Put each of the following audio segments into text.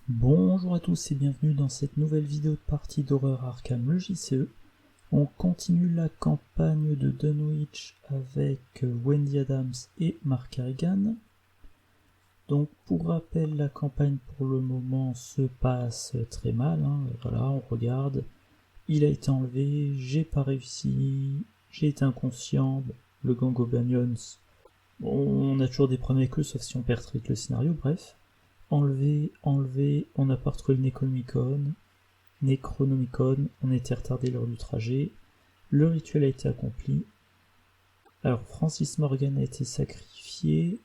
Bonjour à tous et bienvenue dans cette nouvelle vidéo de partie d'horreur Arkham le JCE. On continue la campagne de Dunwich avec Wendy Adams et Mark Harrigan. Donc pour rappel, la campagne pour le moment se passe très mal. Voilà, on regarde. Il a été enlevé, j'ai pas réussi, j'ai été inconscient. Le gang O'Banions, on a toujours des problèmes avec eux sauf si on perd très vite le scénario, bref. Enlevé, on n'a pas retrouvé le Necronomicon, on était retardé lors du trajet, le rituel a été accompli. Alors Francis Morgan a été sacrifié,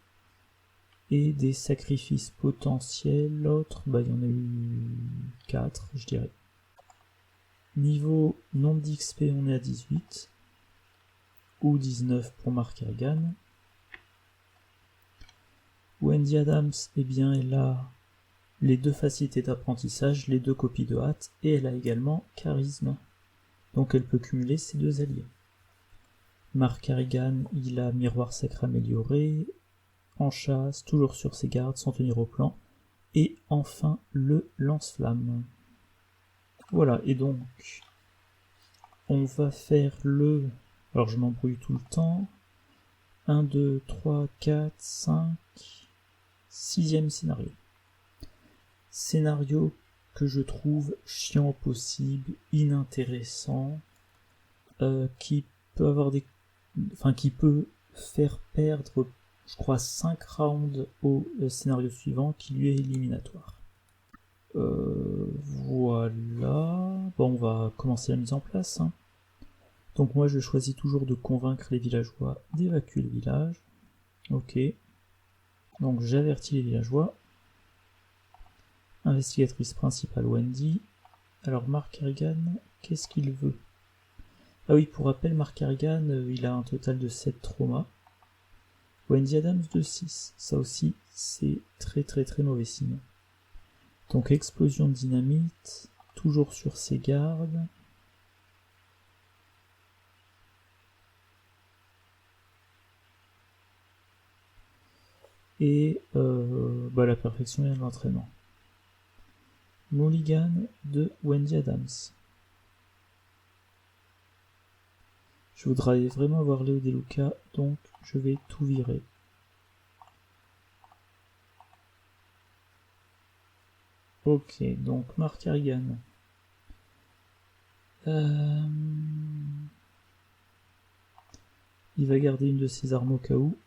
et des sacrifices potentiels, l'autre, il y en a eu 4, je dirais. Niveau nombre d'XP, on est à 18, ou 19 pour Mark Harrigan. Wendy Adams, elle a les 2 facilités d'apprentissage, les 2 copies de hâte, et elle a également charisme. Donc elle peut cumuler ses 2 alliés. Mark Harrigan, il a miroir sacré amélioré, en chasse, toujours sur ses gardes, sans tenir au plan, et enfin le lance-flamme. Voilà, et donc on va faire le... Alors je m'embrouille tout le temps. 1, 2, 3, 4, 5... 6e scénario. Scénario que je trouve chiant au possible, inintéressant, qui peut avoir des... qui peut faire perdre, je crois, 5 rounds au scénario suivant, qui lui est éliminatoire. Voilà. Bon, on va commencer la mise en place. Donc moi, je choisis toujours de convaincre les villageois d'évacuer le village. Ok. Donc j'avertis les villageois. Investigatrice principale Wendy. Alors Mark Harrigan, qu'est-ce qu'il veut? Ah oui, pour rappel, Mark Harrigan, il a un total de 7 traumas. Wendy Adams de 6. Ça aussi, c'est très très très mauvais signe. Donc explosion de dynamite, toujours sur ses gardes. Et la perfection vient de l'entraînement. Mulligan de Wendy Adams. Je voudrais vraiment avoir Léo DeLuca, donc je vais tout virer. Ok, donc Mark Harrigan. Il va garder une de ses armes au cas où.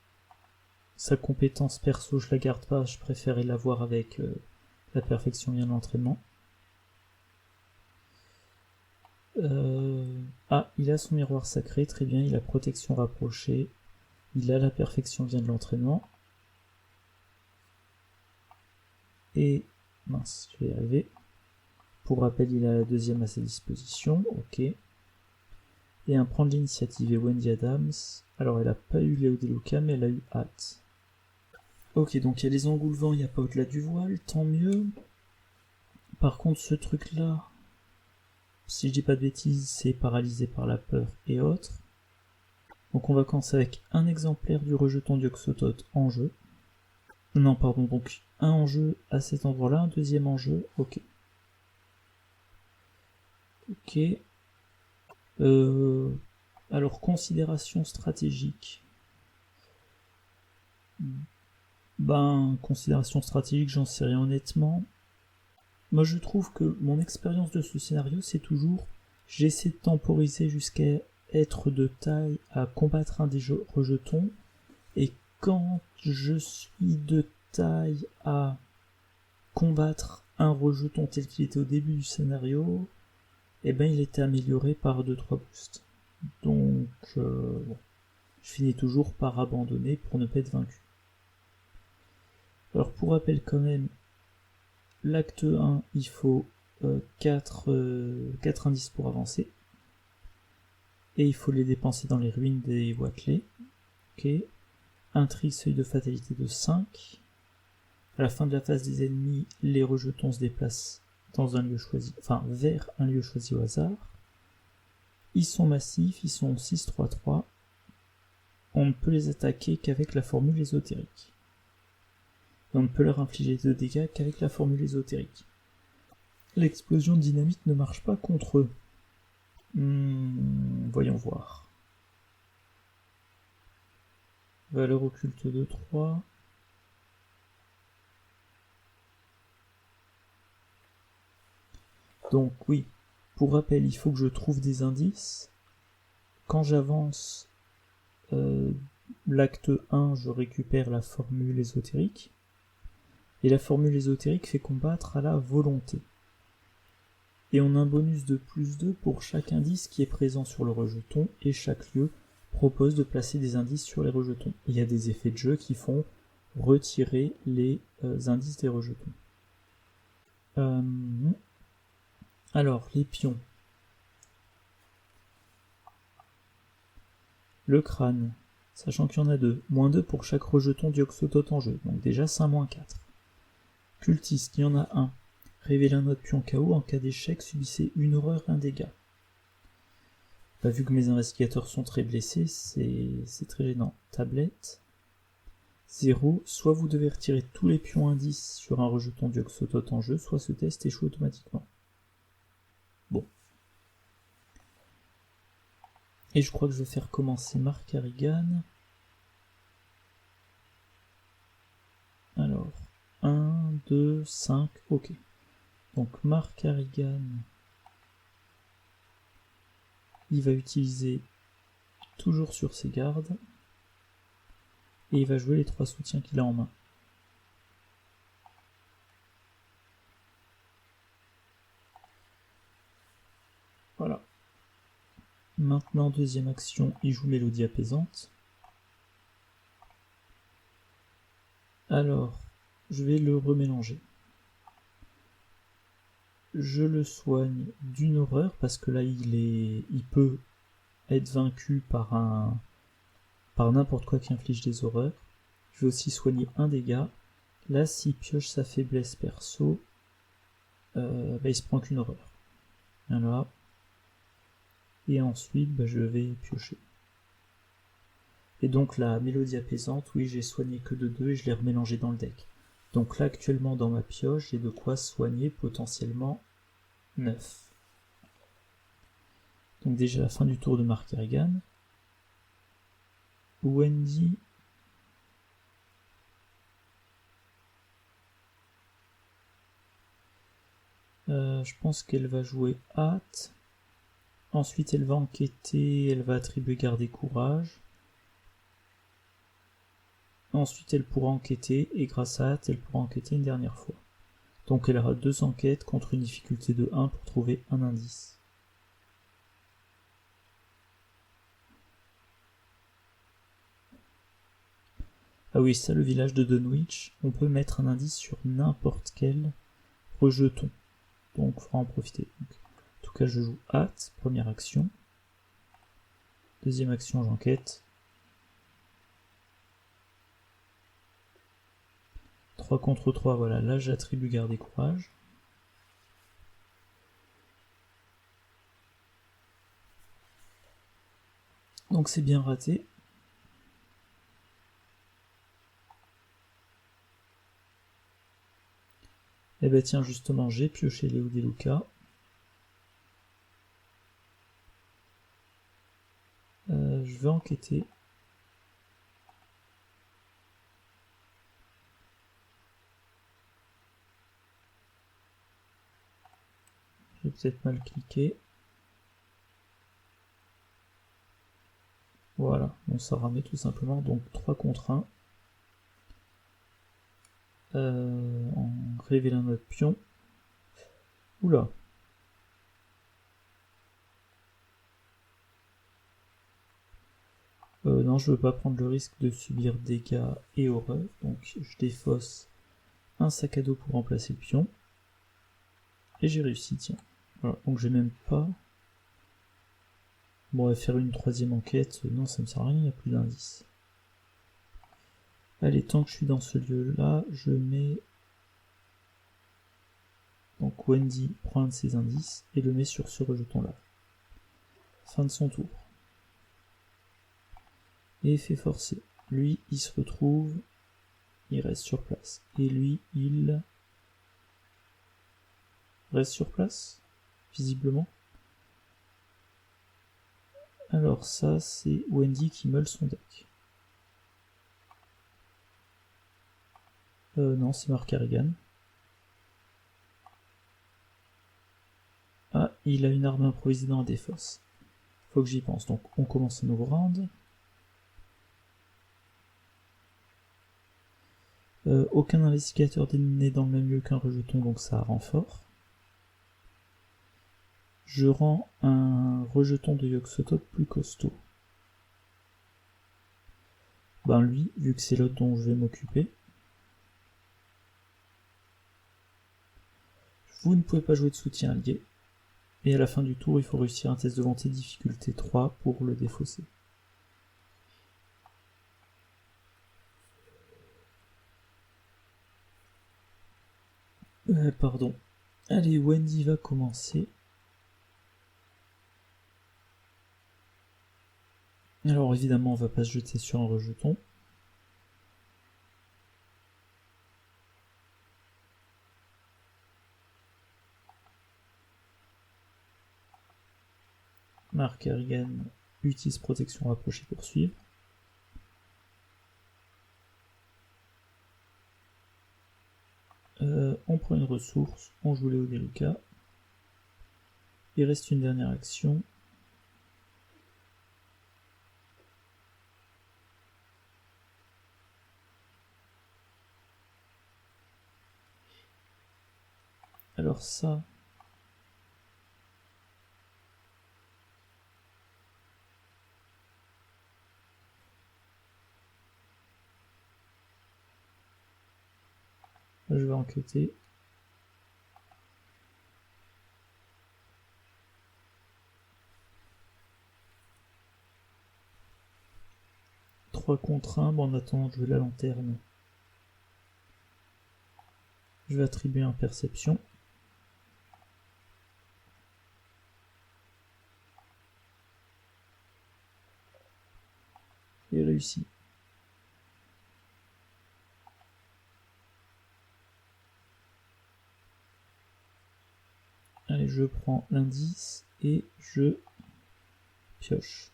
Sa compétence perso, je la garde pas, je préférais l'avoir avec la perfection vient de l'entraînement. Il a son miroir sacré, très bien, il a protection rapprochée, il a la perfection vient de l'entraînement. Et, mince, je vais y arriver. Pour rappel, il a la 2e à sa disposition, ok. Et un prendre l'initiative est Wendy Adams. Alors elle a pas eu Léo DeLuca, mais elle a eu hâte. Ok, donc il y a les engoulevents, il n'y a pas au-delà du voile, tant mieux. Par contre, ce truc-là, si je dis pas de bêtises, c'est paralysé par la peur et autres. Donc on va commencer avec un exemplaire du rejeton d'Yoxotot en jeu. Non, pardon, donc un en jeu à cet endroit-là, un deuxième en jeu, ok. Ok. Alors, considération stratégique. Considération stratégique, j'en sais rien honnêtement. Moi, je trouve que mon expérience de ce scénario, c'est toujours j'essaie de temporiser jusqu'à être de taille à combattre un des rejetons, et quand je suis de taille à combattre un rejeton tel qu'il était au début du scénario, il était amélioré par 2-3 boosts. Donc, je finis toujours par abandonner pour ne pas être vaincu. Alors, pour rappel quand même, l'acte 1, il faut 4 indices pour avancer. Et il faut les dépenser dans les ruines des Watley. Ok. Un tri seuil de fatalité de 5. À la fin de la phase des ennemis, les rejetons se déplacent dans un lieu choisi, vers un lieu choisi au hasard. Ils sont massifs, ils sont 6-3-3. On ne peut les attaquer qu'avec la formule ésotérique. Et on ne peut leur infliger de dégâts qu'avec la formule ésotérique. L'explosion de dynamite ne marche pas contre eux. Voyons voir. Valeur occulte de 3. Donc oui, pour rappel, il faut que je trouve des indices. Quand j'avance l'acte 1, je récupère la formule ésotérique. Et la formule ésotérique fait combattre à la volonté. Et on a un bonus de plus 2 pour chaque indice qui est présent sur le rejeton, et chaque lieu propose de placer des indices sur les rejetons. Il y a des effets de jeu qui font retirer les indices des rejetons. Alors, les pions. Le crâne, sachant qu'il y en a 2. Moins 2 pour chaque rejeton d'Yog-Sothoth en jeu, donc déjà c'est un moins 4. Cultiste, il y en a 1. Révélez un autre pion KO, en cas d'échec, subissez une horreur, un dégât. Bah, vu que mes investigateurs sont très blessés, c'est très gênant. Tablette. 0. Soit vous devez retirer tous les pions indices sur un rejeton d'Yog-Sothoth en jeu, soit ce test échoue automatiquement. Bon. Et je crois que je vais faire commencer Mark Harrigan. Alors, 1, 2, 5, ok. Donc Mark Harrigan, il va utiliser toujours sur ses gardes, et il va jouer les 3 soutiens qu'il a en main. Voilà. Maintenant, deuxième action, il joue Mélodie apaisante. Alors, je vais le remélanger. Je le soigne d'une horreur, parce que là, il peut être vaincu par n'importe quoi qui inflige des horreurs. Je vais aussi soigner un dégât. Là, s'il pioche sa faiblesse perso, il se prend qu'une horreur. Voilà. Et ensuite, je vais piocher. Et donc la mélodie apaisante, oui, j'ai soigné que de 2 et je l'ai remélangé dans le deck. Donc là, actuellement, dans ma pioche, j'ai de quoi soigner potentiellement 9. Donc déjà la fin du tour de Mark Harrigan. Wendy. Je pense qu'elle va jouer hâte. Ensuite, elle va enquêter, elle va attribuer garder courage. Ensuite, elle pourra enquêter, et grâce à hâte, elle pourra enquêter une dernière fois. Donc elle aura 2 enquêtes contre une difficulté de 1 pour trouver un indice. Ah oui, ça, le village de Dunwich, on peut mettre un indice sur n'importe quel rejeton. Donc il faudra en profiter. Donc, en tout cas, je joue hâte, première action. Deuxième action, j'enquête. 3 contre 3, voilà, là j'attribue garder courage. Donc c'est bien raté. Eh ben tiens, justement, j'ai pioché Léo Deluca. Je vais enquêter. J'ai peut-être mal cliqué. Voilà, on s'en remet tout simplement. Donc 3 contre 1. En révélant notre pion. Oula. Non, je veux pas prendre le risque de subir dégâts et horreur. Donc je défausse un sac à dos pour remplacer le pion. Et j'ai réussi, tiens. Voilà, donc j'ai même pas... Bon, on va faire une troisième enquête. Non, ça me sert à rien, il n'y a plus d'indices. Allez, tant que je suis dans ce lieu-là, je mets... Donc Wendy prend un de ses indices et le met sur ce rejeton-là. Fin de son tour. Et effet forcé. Lui, il se retrouve il reste sur place. Et lui, il reste sur place, visiblement. Alors ça, c'est Wendy qui meule son deck. Non, c'est Mark Harrigan. Ah, il a une arme improvisée dans la défausse. Faut que j'y pense. Donc, on commence un nouveau round. Aucun investigateur n'est dans le même lieu qu'un rejeton, donc ça renfort. Je rends un rejeton de Yog-Sothoth plus costaud. Ben lui, vu que c'est l'autre dont je vais m'occuper. Vous ne pouvez pas jouer de soutien allié. Et à la fin du tour, il faut réussir un test de volonté difficulté 3 pour le défausser. Pardon. Allez, Wendy va commencer. Alors évidemment, on va pas se jeter sur un rejeton. Mark Harrigan utilise protection rapprochée pour suivre. On prend une ressource, on joue Léo Deluca. Il reste une dernière action. Alors ça... Là, je vais enquêter. Trois contre 1, bon, en attendant de jouer la lanterne. Je vais attribuer un perception. Et réussi. Allez, je prends l'indice et je pioche.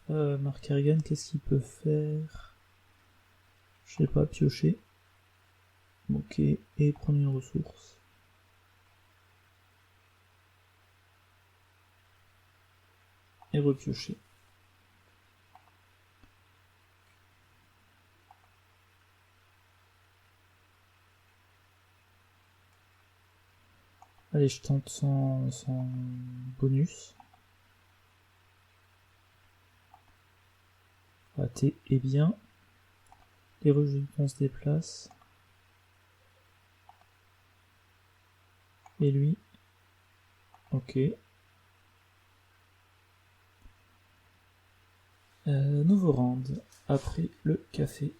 Mark Harrigan, qu'est-ce qu'il peut faire? Je sais pas, piocher. Ok, et prendre une ressource. Et repiocher. Allez, je tente sans bonus. Raté. Et bien, les rejetons se déplacent. Et lui. Ok. Nouveau round. Après le café.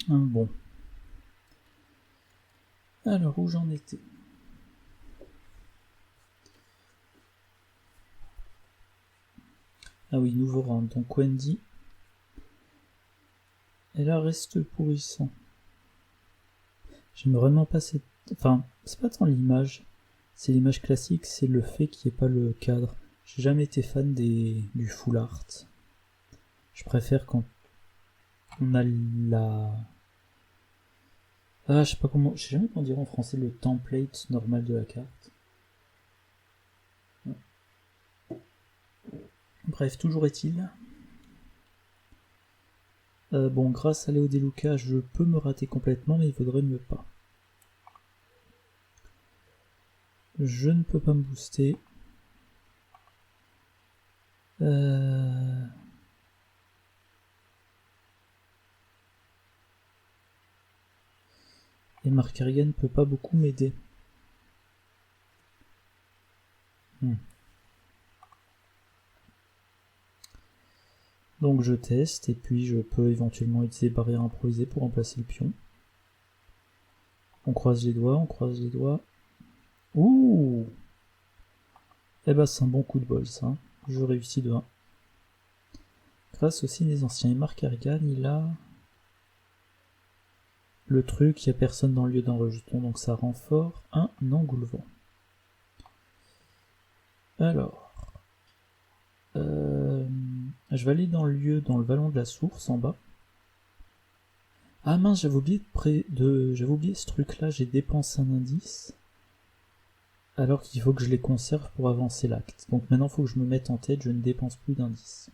Bon. Alors, où j'en étais? Ah oui, nouveau round. Donc Wendy. Et là, reste pourrissant. J'aime vraiment pas cette... Enfin, c'est pas tant l'image. C'est l'image classique, c'est le fait qu'il n'y ait pas le cadre. J'ai jamais été fan du full art. Je préfère quand on a la... Ah, je sais pas comment... Je sais jamais comment dire en français le template normal de la carte. Bref, toujours est-il. Bon, grâce à Léo Deluca, je peux me rater complètement, mais il vaudrait mieux pas. Je ne peux pas me booster. Et Mark Harrigan ne peut pas beaucoup m'aider. Donc je teste, et puis je peux éventuellement utiliser barrière improvisée pour remplacer le pion. On croise les doigts, on croise les doigts. Ouh! Eh ben c'est un bon coup de bol ça. Je réussis de 1. Grâce au signe des anciens. Et Mark Harrigan, il a le truc, il n'y a personne dans le lieu d'un rejeton, donc ça rend fort un engoulevent. Alors, je vais aller dans le lieu, dans le vallon de la source, en bas. Ah mince, j'avais oublié ce truc-là, j'ai dépensé un indice. Alors qu'il faut que je les conserve pour avancer l'acte. Donc maintenant, il faut que je me mette en tête, je ne dépense plus d'indices.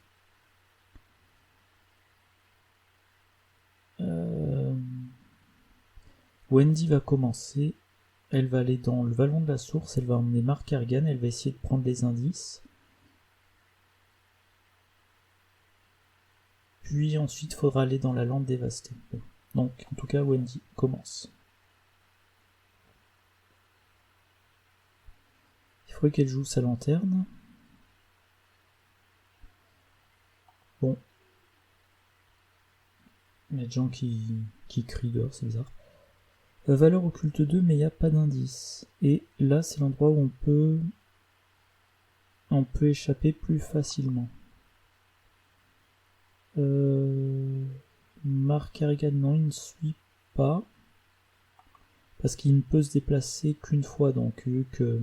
Wendy va commencer. Elle va aller dans le vallon de la source, elle va emmener Mark Harrigan, elle va essayer de prendre les indices. Puis ensuite, il faudra aller dans la lande dévastée. Bon. Donc, en tout cas, Wendy commence. Il faudrait qu'elle joue sa lanterne. Bon. Il y a des gens qui crient dehors, c'est bizarre. Valeur occulte 2, mais il n'y a pas d'indice. Et là, c'est l'endroit où on peut échapper plus facilement. Mark Harrigan, non, il ne suit pas. Parce qu'il ne peut se déplacer qu'une fois, donc vu que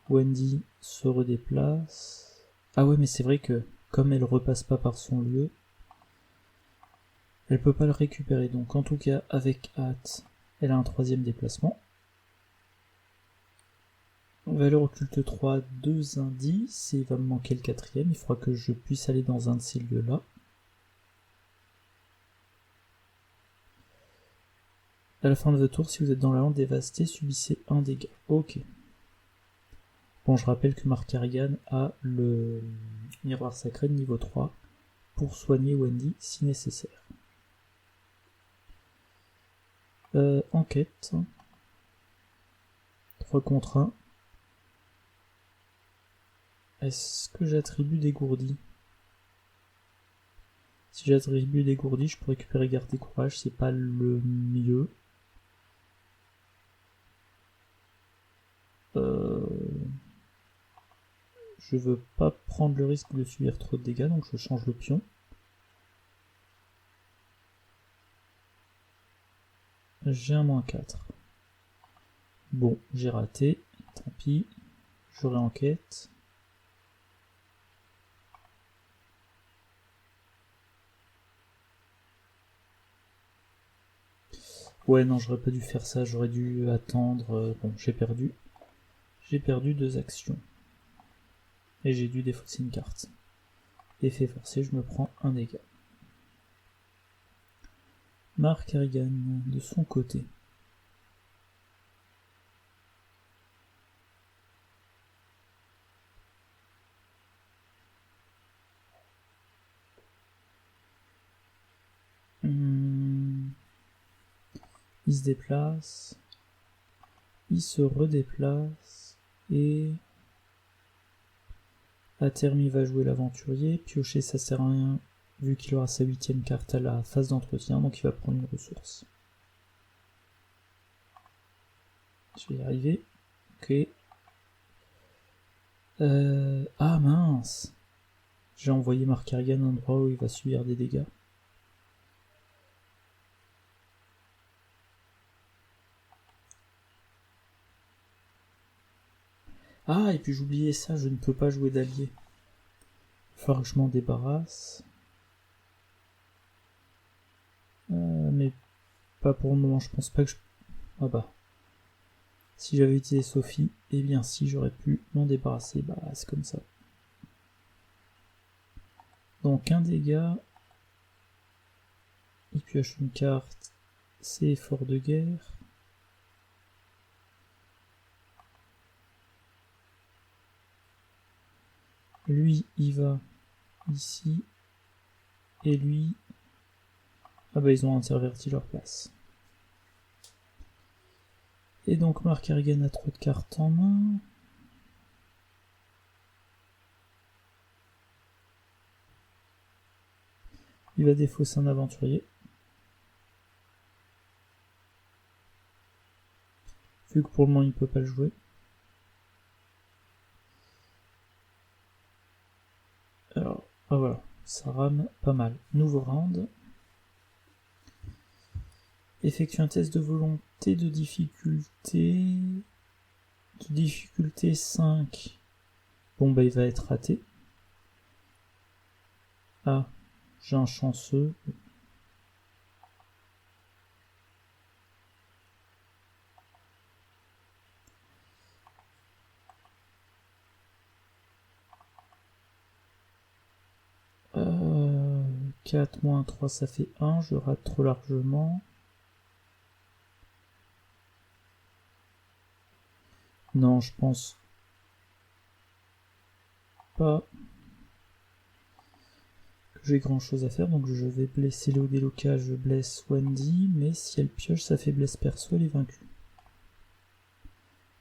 Wendy se redéplace. Ah ouais, mais c'est vrai que comme elle repasse pas par son lieu, elle peut pas le récupérer. Donc en tout cas, avec hâte, elle a un 3e déplacement. Valeur occulte 3, 2 indices, et il va me manquer le 4e. Il faudra que je puisse aller dans un de ces lieux-là. À la fin de votre tour, si vous êtes dans la lande dévastée, subissez un dégât. Ok. Bon, je rappelle que Mark Harrigan a le miroir sacré de niveau 3 pour soigner Wendy si nécessaire. Enquête. 3 contre 1. Est-ce que j'attribue dégourdi? Si j'attribue dégourdi, je peux récupérer garde et courage, c'est pas le mieux. Je veux pas prendre le risque de subir trop de dégâts, donc je change le pion. J'ai un -4. Bon, j'ai raté, tant pis. Je réenquête. Ouais, non, j'aurais pas dû faire ça, j'aurais dû attendre. Bon, j'ai perdu. J'ai perdu 2 actions. Et j'ai dû défausser une carte. Effet forcé, je me prends un dégât. Mark Harrigan, de son côté. Il se déplace. Il se redéplace. Et à terme, il va jouer l'aventurier. Piocher, ça sert à rien, vu qu'il aura sa 8e carte à la phase d'entretien, donc il va prendre une ressource. Je vais y arriver. Ok. Ah mince! J'ai envoyé Mark Harrigan à un endroit où il va subir des dégâts. Ah, et puis j'oubliais ça, je ne peux pas jouer d'allié. Il va falloir que je m'en débarrasse. Mais pas pour le moment, je pense pas que je... Ah bah. Si j'avais utilisé Sophie, eh bien si j'aurais pu m'en débarrasser, bah c'est comme ça. Donc un dégât. Il pioche une carte, c'est effort de guerre. Lui, il va ici. Et lui... Ah bah ils ont interverti leur place. Et donc Mark Harrigan a trop de cartes en main. Il va défausser un aventurier. Vu que pour le moment il ne peut pas le jouer. Ah voilà, ça rame pas mal. Nouveau round. Effectue un test de volonté de difficulté. De difficulté 5. Bon bah il va être raté. Ah, j'ai un chanceux. Euh, 4 moins 3 ça fait 1, je rate trop largement. Non, je pense pas que j'ai grand chose à faire, donc je vais blesser le délocal, je blesse Wendy, mais si elle pioche sa faiblesse perso, elle est vaincue.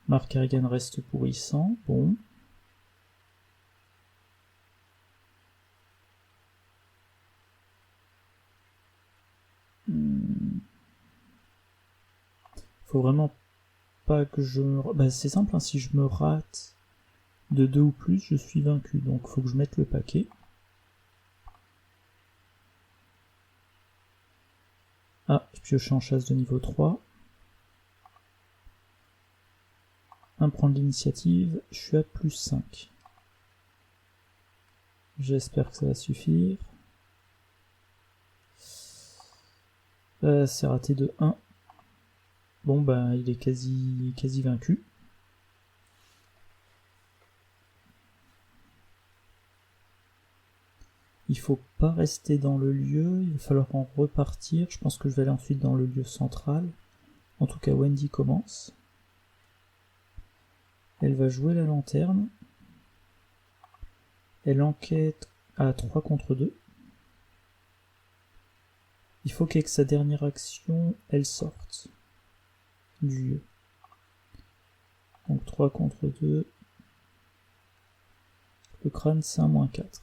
Mark Harrigan reste pourrissant, bon. Faut vraiment pas que je me... Bah c'est simple, hein, si je me rate de 2 ou plus, je suis vaincu, donc faut que je mette le paquet. Ah, je pioche en chasse de niveau 3. Un prendre l'initiative, je suis à plus 5. J'espère que ça va suffire. C'est raté de 1. Bon bah il est quasi vaincu. Il faut pas rester dans le lieu, il va falloir en repartir. Je pense que je vais aller ensuite dans le lieu central. En tout cas Wendy commence. Elle va jouer la lanterne. Elle enquête à 3 contre 2. Il faut qu'avec sa dernière action, elle sorte du lieu. Donc 3 contre 2. Le crâne c'est un -4.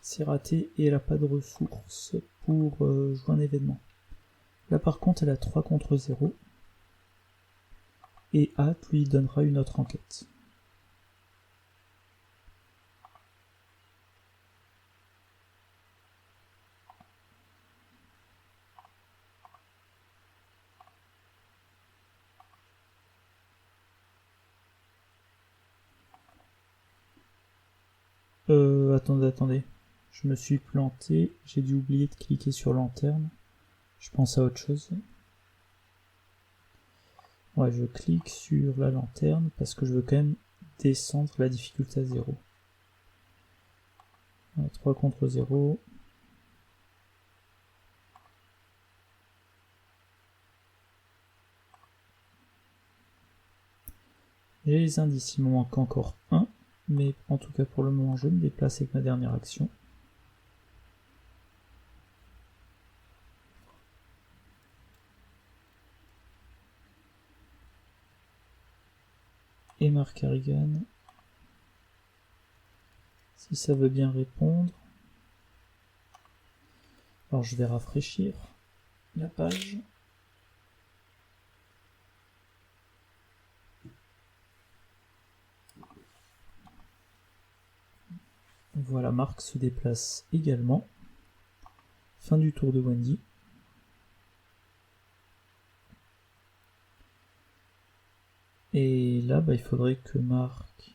C'est raté et elle n'a pas de ressources pour jouer un événement. Là par contre elle a 3 contre 0. Et Hâte lui donnera une autre enquête. Attendez. Je me suis planté, j'ai dû oublier de cliquer sur lanterne. Je pense à autre chose. Ouais, je clique sur la lanterne parce que je veux quand même descendre la difficulté à 0. 3 contre 0. J'ai les indices, il me manque encore 1, mais en tout cas pour le moment je me déplace avec ma dernière action. Et Mark Harrigan, si ça veut bien répondre. Alors je vais rafraîchir la page. Voilà, Mark se déplace également. Fin du tour de Wendy. Et là, il faudrait que Mark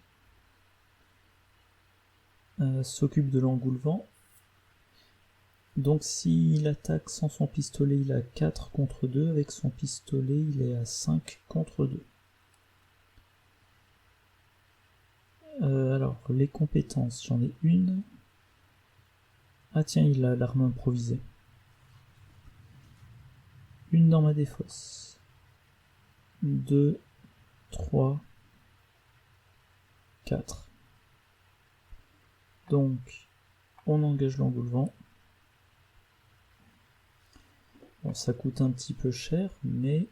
s'occupe de l'engoulevent. Donc s'il attaque sans son pistolet, il a 4 contre 2. Avec son pistolet, il est à 5 contre 2. Alors, les compétences, j'en ai une. Ah tiens, il a l'arme improvisée. Une dans ma défausse. 2, 3, 4. Donc, on engage l'engoulevent. Bon, ça coûte un petit peu cher, mais...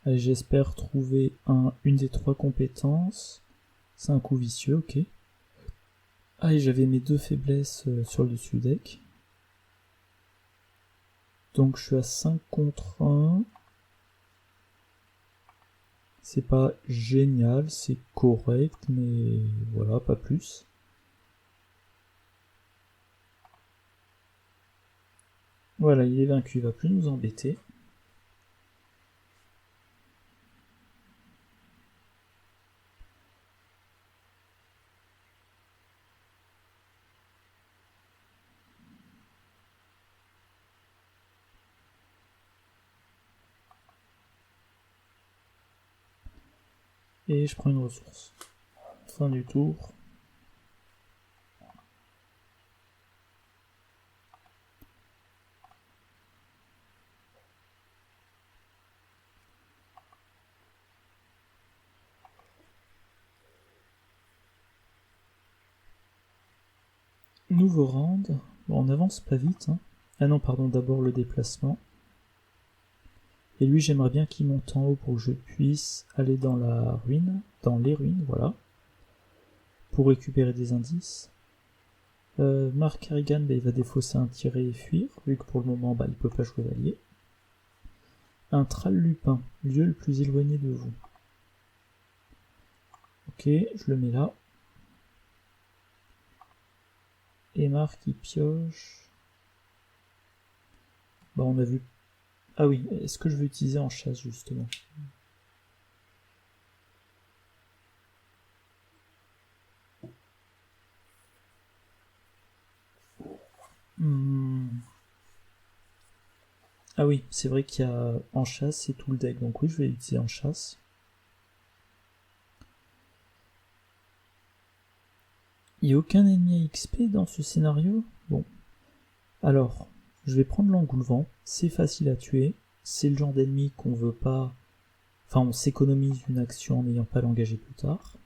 J'espère trouver une des 3 compétences. C'est un coup vicieux, ok. Ah, et j'avais mes 2 faiblesses sur le dessus deck. Donc je suis à 5 contre 1. C'est pas génial, c'est correct, mais voilà, pas plus. Voilà, il est vaincu, il va plus nous embêter. Et je prends une ressource. Fin du tour. Nouveau round. Bon, on avance pas vite. Hein. Ah non, pardon, d'abord le déplacement. Et lui, j'aimerais bien qu'il monte en haut pour que je puisse aller dans la ruine. Dans les ruines, voilà. Pour récupérer des indices. Mark Harrigan, bah, il va défausser un tiré et fuir, vu que pour le moment, bah, il peut pas jouer l'allié. Un Tral Lupin, lieu le plus éloigné de vous. Ok, je le mets là. Et Marc, il pioche. Bah, on a vu... Ah oui, est-ce que je vais utiliser en chasse, justement? Ah oui, c'est vrai qu'il y a en chasse, c'est tout le deck, donc oui, je vais utiliser en chasse. Il n'y a aucun ennemi à XP dans ce scénario? Bon. Alors, je vais prendre l'engoulevent, c'est facile à tuer, c'est le genre d'ennemi qu'on veut pas... Enfin, on s'économise une action en n'ayant pas l'engager plus tard.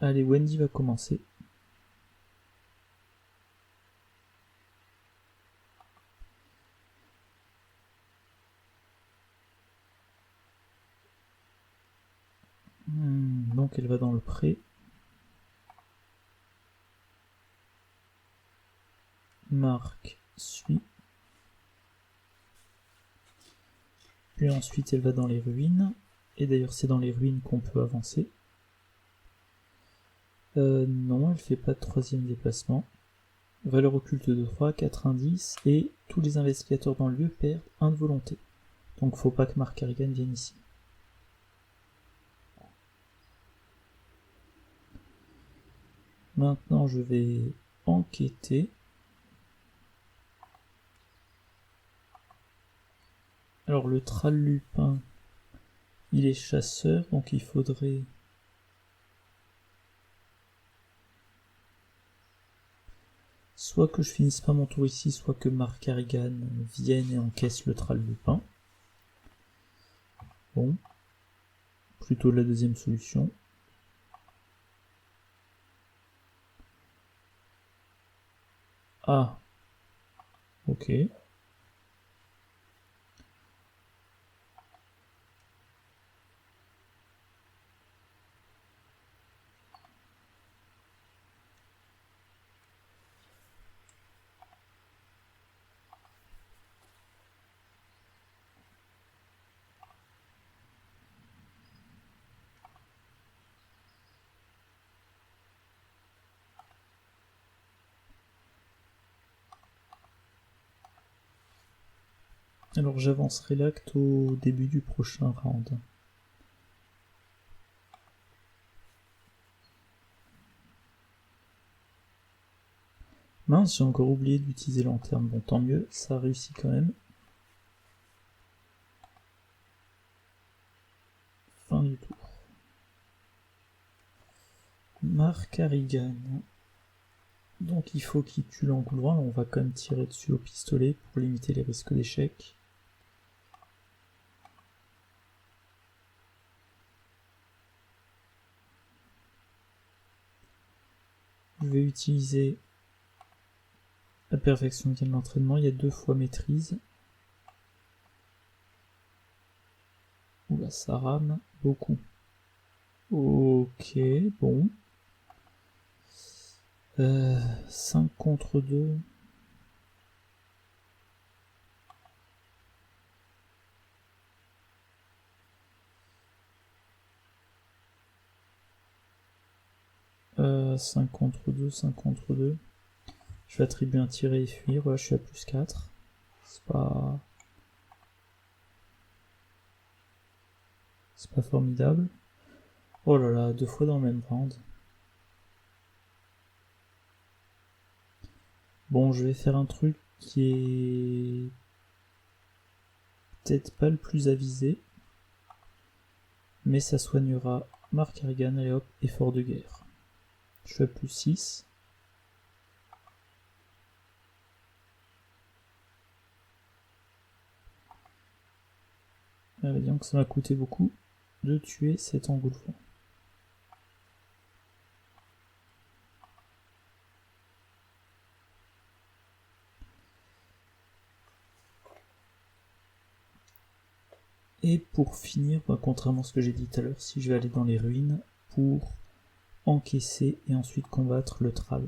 Allez, Wendy va commencer. Donc elle va dans le pré. Marc suit. Puis ensuite elle va dans les ruines. Et d'ailleurs c'est dans les ruines qu'on peut avancer. Non, elle fait pas de troisième déplacement. Valeur occulte de 3, 4 indices, et tous les investigateurs dans le lieu perdent 1 de volonté. Donc faut pas que Mark Harrigan vienne ici. Maintenant je vais enquêter. Alors le Tral Lupin, il est chasseur, donc il faudrait... Soit que je finisse pas mon tour ici, soit que Mark Harrigan vienne et encaisse le Tral Lupin. Bon. Plutôt la deuxième solution. Ah. Ok. Alors j'avancerai l'acte au début du prochain round. Mince, j'ai encore oublié d'utiliser lanterne. Bon, tant mieux, ça a réussi quand même. Fin du tour. Mark Harrigan. Donc il faut qu'il tue l'engoulevent. On va quand même tirer dessus au pistolet pour limiter les risques d'échec. Je vais utiliser la perfection vient de l'entraînement. Il y a 2 fois maîtrise. Oula, ça rame beaucoup. Ok, bon. 5 contre 2. « 5 contre 2, 5 contre 2. Je vais attribuer un tirer et fuir. Voilà, je suis à plus 4. C'est pas formidable. Oh là là, 2 fois dans le même round. Bon, je vais faire un truc qui est peut-être pas le plus avisé, mais ça soignera Mark Harrigan. Allez hop, effort de guerre. Je suis à plus 6. Donc ça m'a coûté beaucoup de tuer cet engouffement. Et pour finir, contrairement à ce que j'ai dit tout à l'heure, si je vais aller dans les ruines pour encaisser et ensuite combattre le Thrall.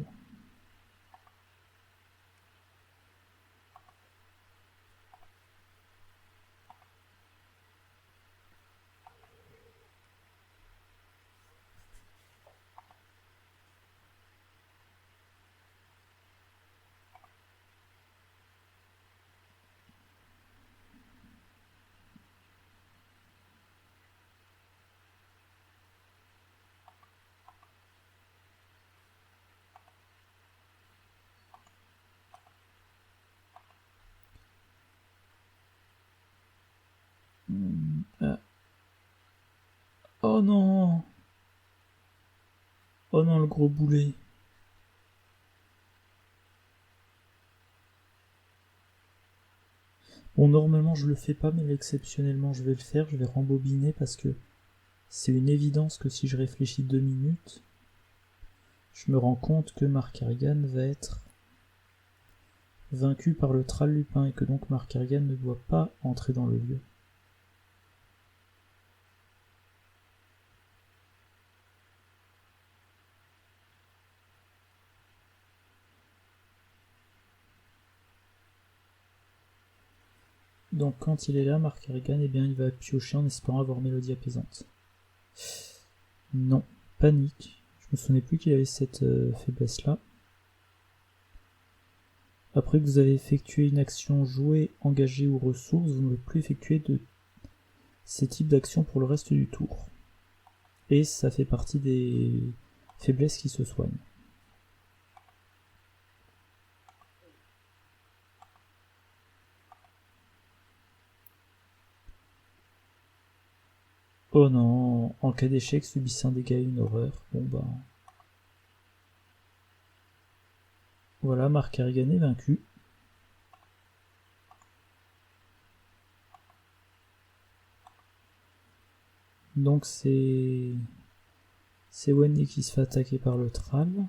Oh non! Oh non, le gros boulet! Bon, normalement je le fais pas, mais exceptionnellement je vais le faire. Je vais rembobiner parce que c'est une évidence que si je réfléchis 2 minutes, je me rends compte que Mark Harrigan va être vaincu par le Thrall Lupin et que donc Mark Harrigan ne doit pas entrer dans le lieu. Donc quand il est là, Mark Harrigan, eh bien, il va piocher en espérant avoir mélodie apaisante. Non, panique. Je me souvenais plus qu'il avait cette faiblesse-là. Après que vous avez effectué une action jouée, engagée ou ressource, vous ne pouvez plus effectuer de ces types d'actions pour le reste du tour. Et ça fait partie des faiblesses qui se soignent. Oh non, en cas d'échec, subissez un dégât et une horreur. Bon bah... Voilà, Mark Harrigan est vaincu. Donc c'est Wendy qui se fait attaquer par le Thrall.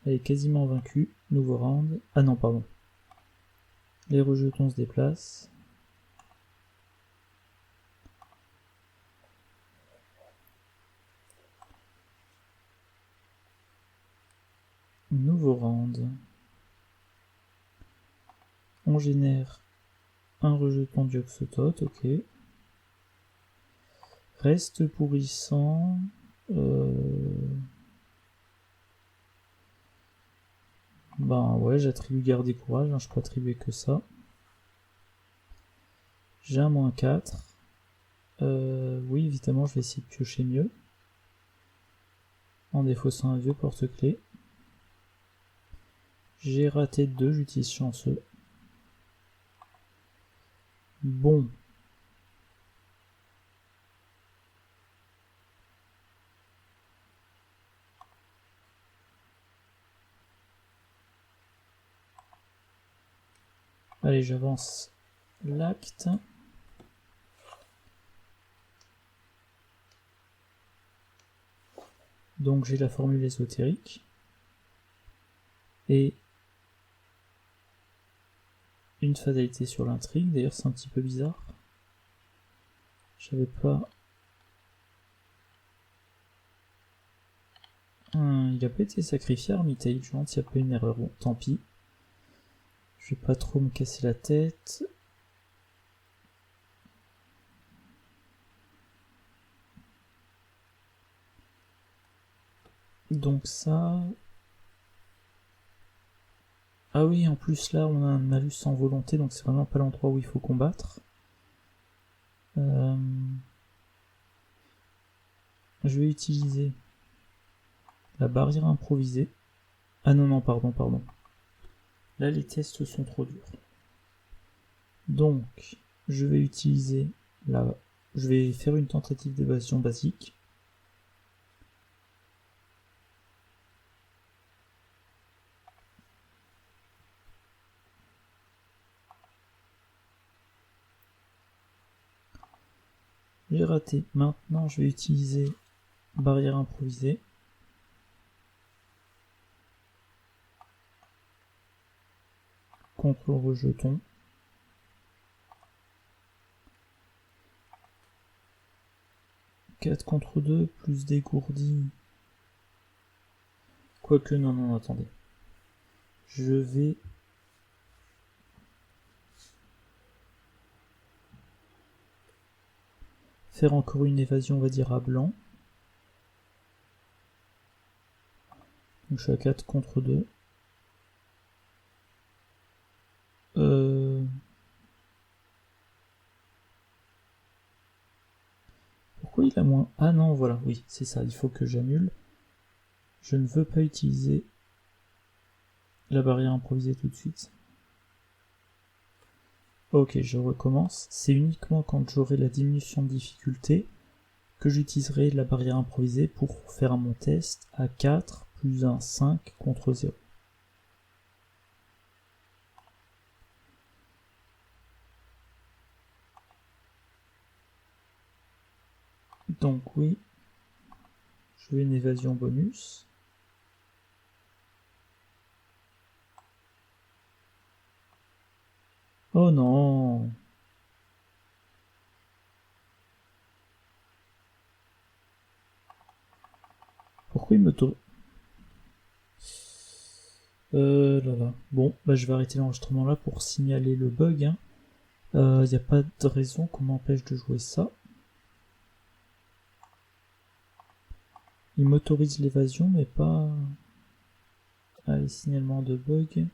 Elle est quasiment vaincue. Nouveau round. Ah non, pardon. Les rejetons se déplacent. Nouveau round. On génère un rejeton d'Yogg-Sothoth, ok. Reste pourrissant. Ben ouais, j'attribue garde et courage, hein, je peux attribuer que ça. J'ai un -4. Oui, évidemment, je vais essayer de piocher mieux. En défaussant un vieux porte-clés. J'ai raté 2, j'utilise chanceux. Bon. Allez, j'avance l'acte. Donc j'ai la formule ésotérique. Et une fatalité sur l'intrigue. D'ailleurs, c'est un petit peu bizarre. J'avais pas Il a pas été sacrifié, Armitage, je me demande s'il n'y a pas une erreur. Bon, tant pis. Je vais pas trop me casser la tête. Donc ça... Ah oui, en plus là, on a un malus sans volonté, donc c'est vraiment pas l'endroit où il faut combattre. Je vais utiliser la barrière improvisée. Ah non, non, pardon. Là, les tests sont trop durs. Donc, je vais utiliser la... Je vais faire une tentative d'évasion basique. J'ai raté. Maintenant, je vais utiliser barrière improvisée. Contre le rejeton. « 4 contre 2, plus dégourdi. Quoique, non, attendez. Je vais... faire encore une évasion, on va dire, à blanc. Donc je suis à 4 contre 2. Pourquoi il a moins... Ah non, voilà, oui, c'est ça, il faut que j'annule. Je ne veux pas utiliser la barrière improvisée tout de suite. Ok, je recommence. C'est uniquement quand j'aurai la diminution de difficulté que j'utiliserai la barrière improvisée pour faire mon test à 4 plus 1, 5 contre 0. Donc oui, je veux une évasion bonus. Oh non! Pourquoi il me tourne? Là. Bon, bah je vais arrêter l'enregistrement là pour signaler le bug. Hein. Y a pas de raison qu'on m'empêche de jouer ça. Il m'autorise l'évasion, mais pas... Allez, signalement de bug.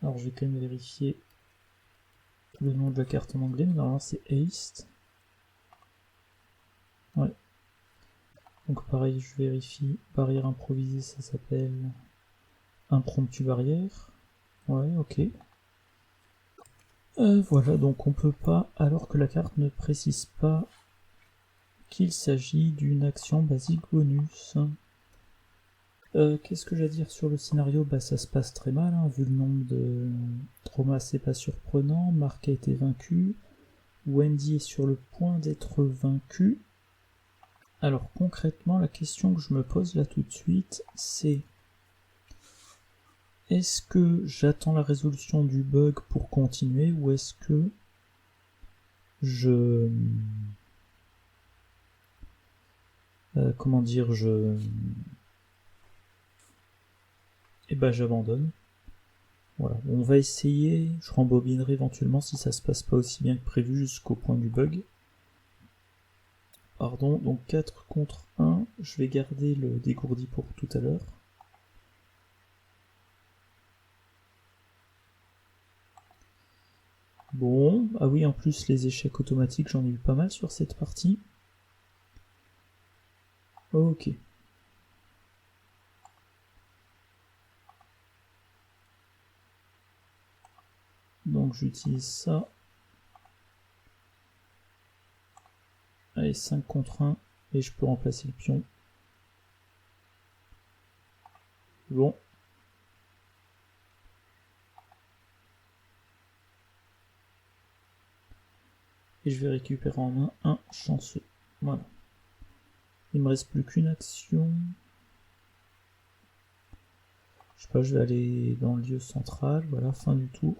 Alors je vais quand même vérifier le nom de la carte en anglais, mais normalement c'est Haste. Ouais. Donc pareil, je vérifie. Barrière improvisée, ça s'appelle impromptu barrière. Ouais, ok. Voilà, donc on peut pas, alors que la carte ne précise pas qu'il s'agit d'une action basique bonus. Qu'est-ce que j'ai à dire sur le scénario? Bah ça se passe très mal, hein, vu le nombre de traumas, c'est pas surprenant. Mark a été vaincu. Wendy est sur le point d'être vaincue. Alors concrètement, la question que je me pose là tout de suite, c'est... Est-ce que j'attends la résolution du bug pour continuer, ou est-ce que je... comment dire, je... Et bah j'abandonne. Voilà, on va essayer, je rembobinerai éventuellement si ça se passe pas aussi bien que prévu jusqu'au point du bug. Pardon, donc 4 contre 1, je vais garder le dégourdi pour tout à l'heure. Bon, ah oui, en plus les échecs automatiques, j'en ai eu pas mal sur cette partie. Ok. Donc j'utilise ça. Allez, 5 contre 1, et je peux remplacer le pion. Bon. Et je vais récupérer en main un chanceux. Voilà. Il me reste plus qu'une action. Je sais pas, je vais aller dans le lieu central. Voilà, fin du tour.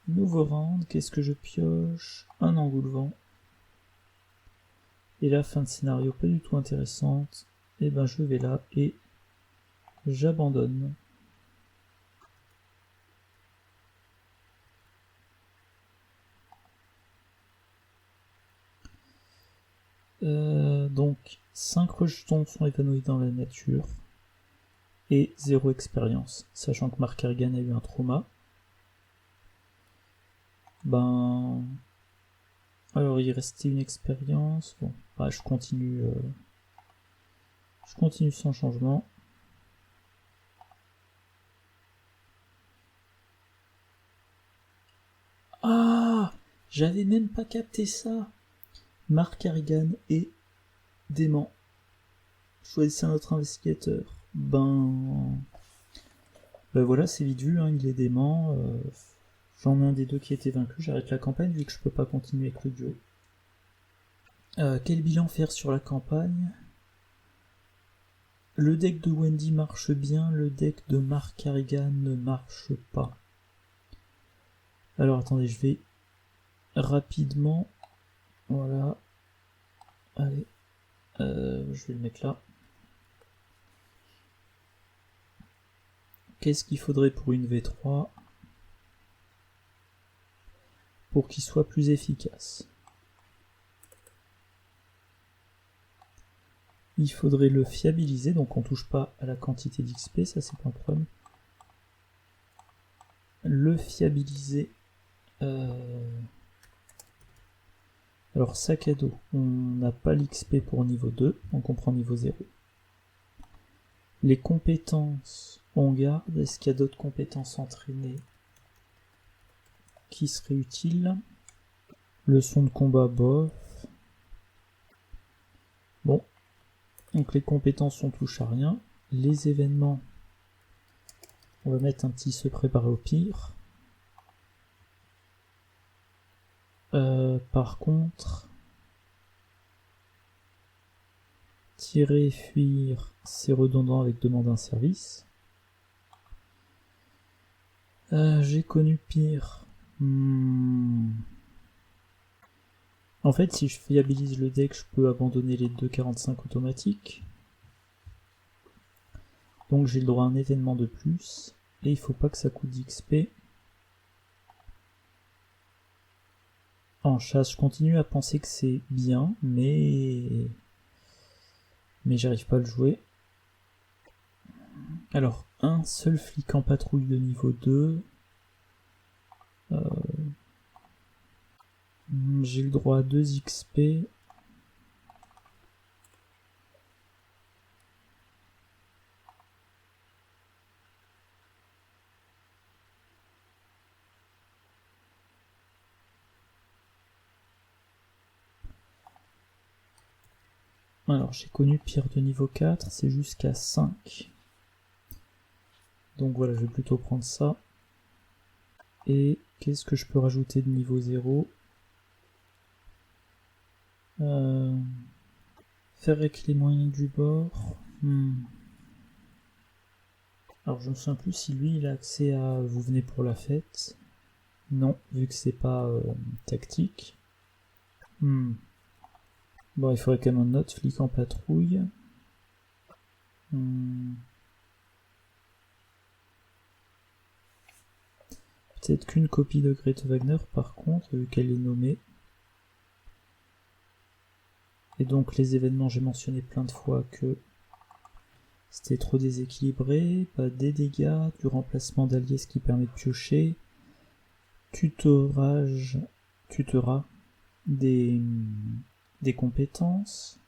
Nouveau round, qu'est-ce que je pioche? Un engoulevent. Et la fin de scénario pas du tout intéressante. Et ben je vais là et j'abandonne. Donc 5 rejetons sont évanouis dans la nature et 0 expérience, sachant que Mark Harrigan a eu un trauma. Ben, alors il restait une expérience. Bon, bah, je continue sans changement. Ah, j'avais même pas capté ça. Mark Harrigan est dément. Choisissez un autre investigateur. Ben voilà, c'est vite vu, hein, il est dément. J'en ai un des deux qui a été vaincu, j'arrête la campagne vu que je peux pas continuer avec le duo. Quel bilan faire sur la campagne? Le deck de Wendy marche bien, le deck de Mark Harrigan ne marche pas. Alors attendez, je vais rapidement. Voilà. Allez. Je vais le mettre là. Qu'est-ce qu'il faudrait pour une V3 pour qu'il soit plus efficace? Il faudrait le fiabiliser, donc on touche pas à la quantité d'XP, ça c'est pas un problème. Le fiabiliser. Alors sac à dos, on n'a pas l'XP pour niveau 2, donc on prend niveau 0. Les compétences, on garde. Est-ce qu'il y a d'autres compétences entraînées qui seraient utiles? Leçon de combat, bof. Bon, donc les compétences on touche à rien. Les événements, on va mettre un petit se préparer au pire. Par contre, tirer, fuir, c'est redondant avec demande un service. J'ai connu pire. En fait, si je fiabilise le deck, je peux abandonner les 2,45 automatiques. Donc j'ai le droit à un événement de plus. Et il faut pas que ça coûte d'XP. En chasse, je continue à penser que c'est bien, mais j'arrive pas à le jouer. Alors, un seul flic en patrouille de niveau 2. J'ai le droit à 2 XP. Alors, j'ai connu pire de niveau 4, c'est jusqu'à 5. Donc voilà, je vais plutôt prendre ça. Et qu'est-ce que je peux rajouter de niveau 0? Faire avec les moyens du bord. Alors je me souviens plus si lui il a accès à vous venez pour la fête. Non, vu que c'est pas tactique. Bon, il faudrait quand même un autre flic en patrouille. Peut-être qu'une copie de Grete Wagner par contre, vu qu'elle est nommée. Et donc les événements, j'ai mentionné plein de fois que c'était trop déséquilibré, pas des dégâts, du remplacement d'alliés, ce qui permet de piocher, tutorat des compétences,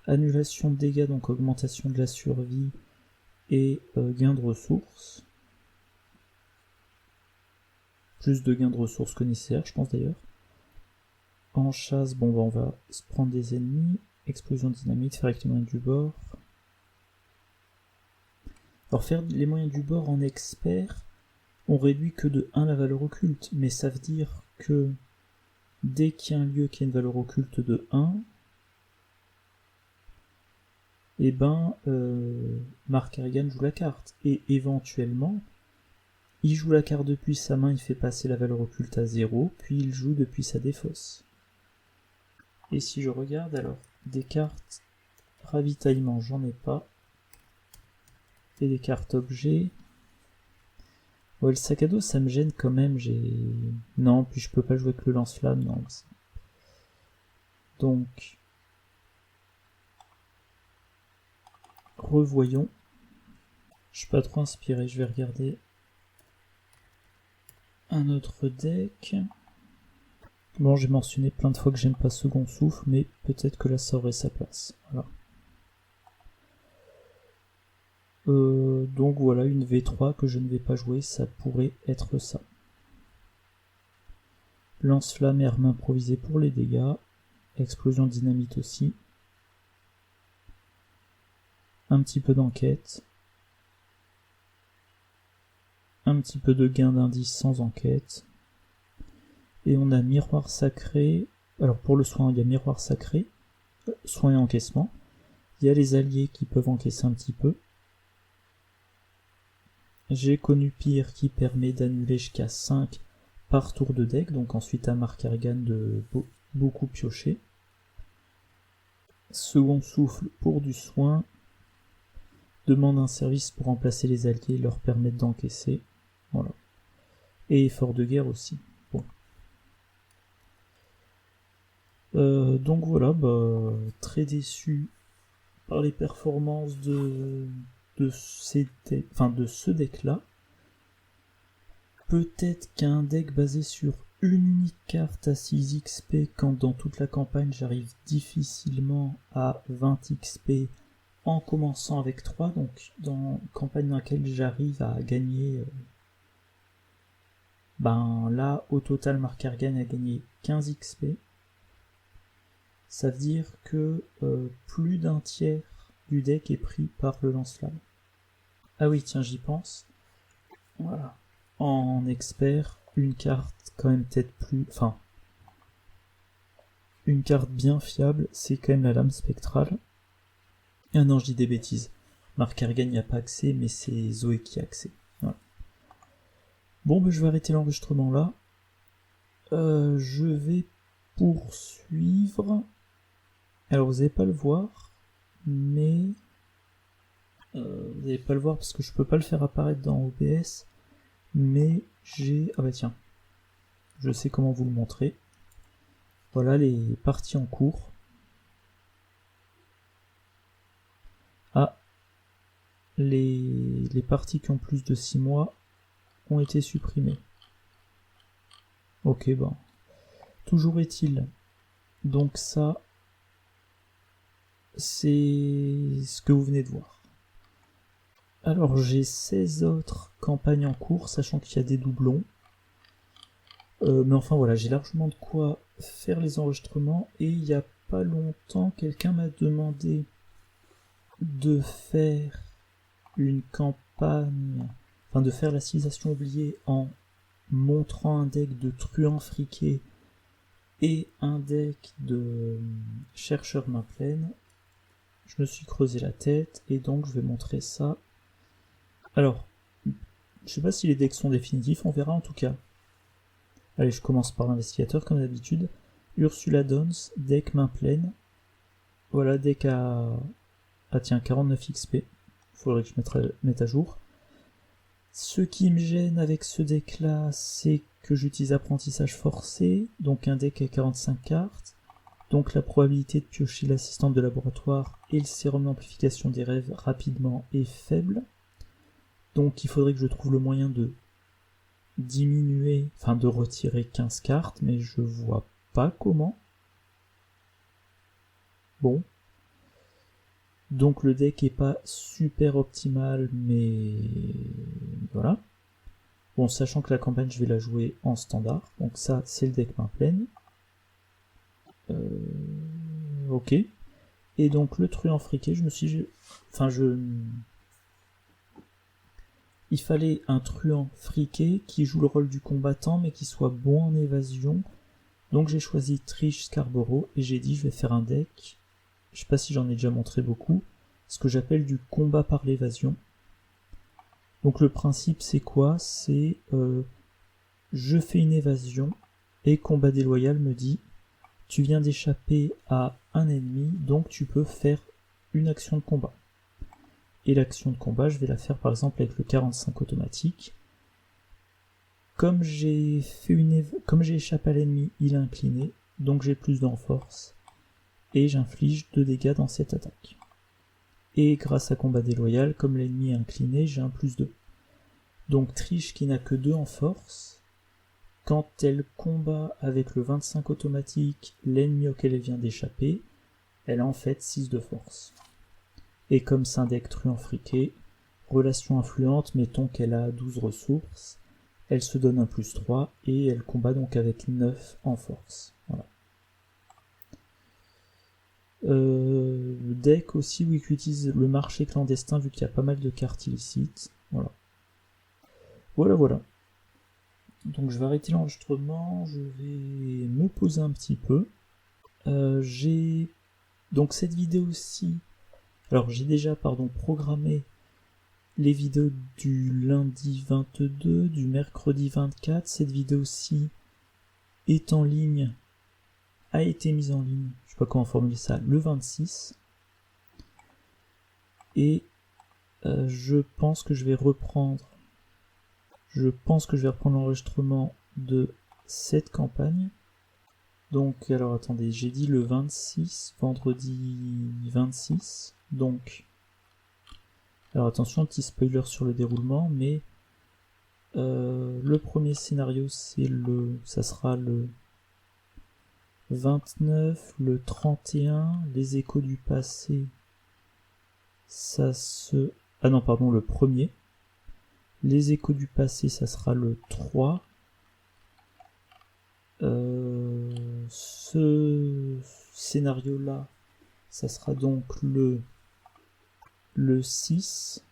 annulation de dégâts, donc augmentation de la survie et gain de ressources. Plus de gains de ressources que nécessaire, je pense d'ailleurs. En chasse, bon bah on va se prendre des ennemis. Explosion dynamite, faire avec les moyens du bord. Alors faire les moyens du bord en expert, on réduit que de 1 la valeur occulte, mais ça veut dire que dès qu'il y a un lieu qui a une valeur occulte de 1, et ben Mark Harrigan joue la carte. Et éventuellement, il joue la carte depuis sa main, il fait passer la valeur occulte à 0, puis il joue depuis sa défausse. Et si je regarde, alors, des cartes ravitaillement, j'en ai pas. Et des cartes objets. Ouais, le sac à dos, ça me gêne quand même, Non, puis je peux pas jouer avec le lance-flamme, non. Donc, revoyons. Je suis pas trop inspiré, je vais regarder un autre deck. Bon, j'ai mentionné plein de fois que j'aime pas Second Souffle, mais peut-être que là ça aurait sa place. Voilà. Donc voilà, une V3 que je ne vais pas jouer, ça pourrait être ça. Lance-flamme et arme improvisée pour les dégâts. Explosion dynamite aussi. Un petit peu d'enquête. Un petit peu de gain d'indice sans enquête. Et on a miroir sacré. Alors pour le soin, il y a miroir sacré. Soin et encaissement. Il y a les alliés qui peuvent encaisser un petit peu. J'ai connu pire qui permet d'annuler jusqu'à 5 par tour de deck, donc ensuite à Mark Harrigan de beaucoup piocher. Second souffle pour du soin. Demande un service pour remplacer les alliés et leur permettre d'encaisser. Voilà. Et effort de guerre aussi. Bon. Donc voilà, très déçu par les performances de ce deck là. Peut-être qu'un deck basé sur une unique carte à 6 XP quand dans toute la campagne j'arrive difficilement à 20 XP en commençant avec 3, donc dans une campagne dans laquelle j'arrive à gagner là au total Mark Harrigan a gagné 15 XP. Ça veut dire que plus d'un tiers du deck est pris par le lance-flamme. Ah oui, tiens, j'y pense. Voilà. En expert, une carte quand même peut-être plus... Enfin, une carte bien fiable, c'est quand même la lame spectrale. Ah non, je dis des bêtises. Mark Harrigan n'y a pas accès, mais c'est Zoé qui a accès. Voilà. Bon, je vais arrêter l'enregistrement là. Je vais poursuivre... Alors vous n'allez pas le voir, mais... vous n'allez pas le voir parce que je peux pas le faire apparaître dans OBS, mais j'ai... Ah bah tiens, je sais comment vous le montrer. Voilà les parties en cours. Ah, les parties qui ont plus de 6 mois ont été supprimées. Ok, toujours est-il. Donc ça... c'est ce que vous venez de voir. Alors j'ai 16 autres campagnes en cours, sachant qu'il y a des doublons. Mais enfin voilà, j'ai largement de quoi faire les enregistrements. Et il n'y a pas longtemps, quelqu'un m'a demandé de faire une campagne, enfin de faire la civilisation oubliée en montrant un deck de truands friqués et un deck de chercheurs main pleine. Je me suis creusé la tête et donc je vais montrer ça. Alors, je sais pas si les decks sont définitifs, on verra en tout cas. Allez, je commence par l'investigateur comme d'habitude. Ursula Dawns, deck main pleine. Voilà, deck à... Ah tiens, 49 XP. Faudrait que je mette à jour. Ce qui me gêne avec ce deck là, c'est que j'utilise apprentissage forcé, donc un deck à 45 cartes. Donc la probabilité de piocher l'assistante de laboratoire et le sérum d'amplification des rêves rapidement est faible. Donc il faudrait que je trouve le moyen de diminuer, enfin de retirer 15 cartes, mais je vois pas comment. Bon. Donc le deck est pas super optimal, mais voilà. Bon, sachant que la campagne je vais la jouer en standard, donc ça c'est le deck main pleine. Ok. Et donc le truand friqué, je me suis dit... Il fallait un truand friqué qui joue le rôle du combattant mais qui soit bon en évasion. Donc j'ai choisi Trish Scarborough et j'ai dit je vais faire un deck, je sais pas si j'en ai déjà montré beaucoup, ce que j'appelle du combat par l'évasion. Donc le principe c'est quoi? C'est je fais une évasion et combat déloyal me dit tu viens d'échapper à un ennemi, donc tu peux faire une action de combat. Et l'action de combat, je vais la faire par exemple avec le 45 automatique. Comme j'ai échappé à l'ennemi, il est incliné, donc j'ai plus d'en force. Et j'inflige 2 dégâts dans cette attaque. Et grâce à combat déloyal, comme l'ennemi est incliné, j'ai un +2. Donc Trish qui n'a que 2 en force, quand elle combat avec le 25 automatique l'ennemi auquel elle vient d'échapper, elle a en fait 6 de force. Et comme c'est un deck truand friqué, relation influente, mettons qu'elle a 12 ressources, elle se donne un +3 et elle combat donc avec 9 en force. Voilà. Le deck aussi qui utilise le marché clandestin vu qu'il y a pas mal de cartes illicites. Voilà. Voilà. Donc je vais arrêter l'enregistrement, je vais me poser un petit peu. J'ai donc cette vidéo-ci. Alors j'ai déjà programmé les vidéos du lundi 22, du mercredi 24. Cette vidéo-ci est en ligne, a été mise en ligne, je sais pas comment formuler ça, le 26. Et je pense que je vais reprendre l'enregistrement de cette campagne. Donc, alors attendez, j'ai dit le 26, vendredi 26, donc... Alors attention, petit spoiler sur le déroulement, mais le premier scénario, ça sera le 29, le 31, les échos du passé, ah non, pardon, le premier. Les échos du passé, ça sera le 3. Ce scénario-là, ça sera donc le 6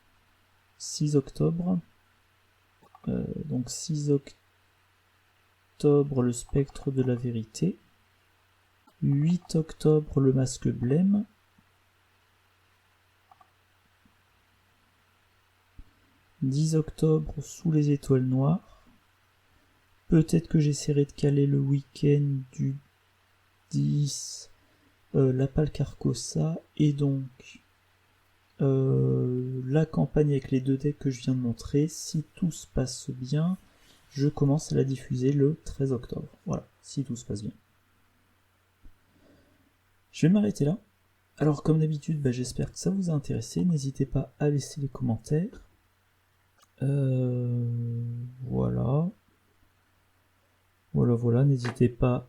octobre. Donc 6 octobre, le spectre de la vérité. 8 octobre, le masque blême. 10 octobre, sous les étoiles noires. Peut-être que j'essaierai de caler le week-end du 10, la Pâle Carcossa, et donc la campagne avec les 2 decks que je viens de montrer. Si tout se passe bien, je commence à la diffuser le 13 octobre. Voilà, si tout se passe bien. Je vais m'arrêter là. Alors comme d'habitude, j'espère que ça vous a intéressé. N'hésitez pas à laisser les commentaires. Voilà, n'hésitez pas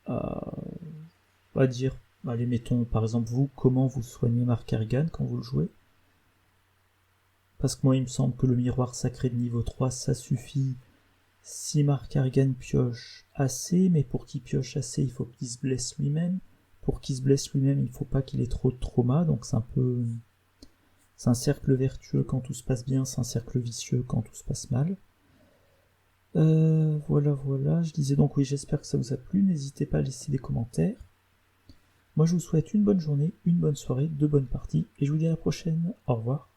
à dire, allez, mettons par exemple vous, comment vous soignez Mark Harrigan quand vous le jouez. Parce que moi il me semble que le miroir sacré de niveau 3 ça suffit si Mark Harrigan pioche assez, mais pour qu'il pioche assez il faut qu'il se blesse lui-même. Pour qu'il se blesse lui-même il faut pas qu'il ait trop de trauma, donc c'est un cercle vertueux quand tout se passe bien, c'est un cercle vicieux quand tout se passe mal. Voilà, je disais donc oui, j'espère que ça vous a plu, n'hésitez pas à laisser des commentaires. Moi je vous souhaite une bonne journée, une bonne soirée, de bonnes parties, et je vous dis à la prochaine, au revoir.